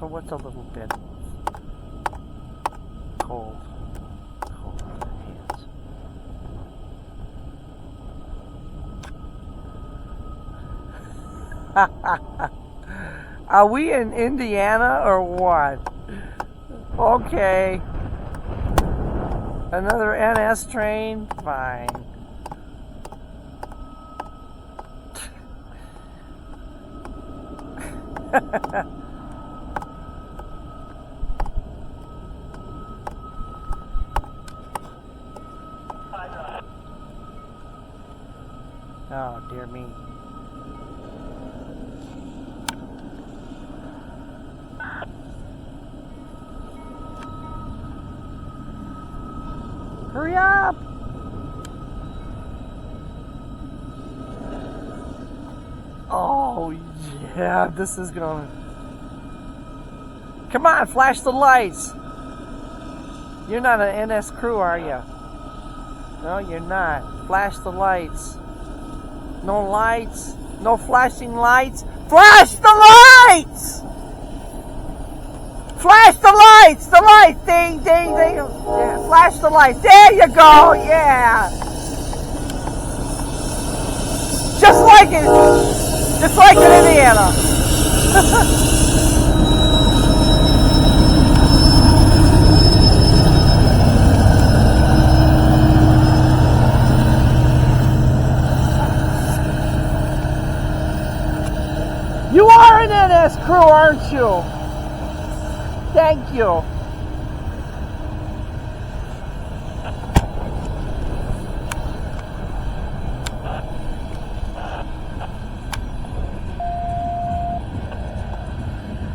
So what's a little bit cold? Cold on the hands. Are we in Indiana or what? Okay. Another NS train? Fine. Oh, dear me. Hurry up! Oh, yeah, this is gonna... Come on, flash the lights! You're not an NS crew, are you? No, you're not. Flash the lights. No lights. No flashing lights. Flash the lights! Flash the lights! The lights! Ding, ding, ding. Yeah, flash the lights. There you go! Yeah! Just like it! Just like in Indiana! You are an NS crew, aren't you? Thank you.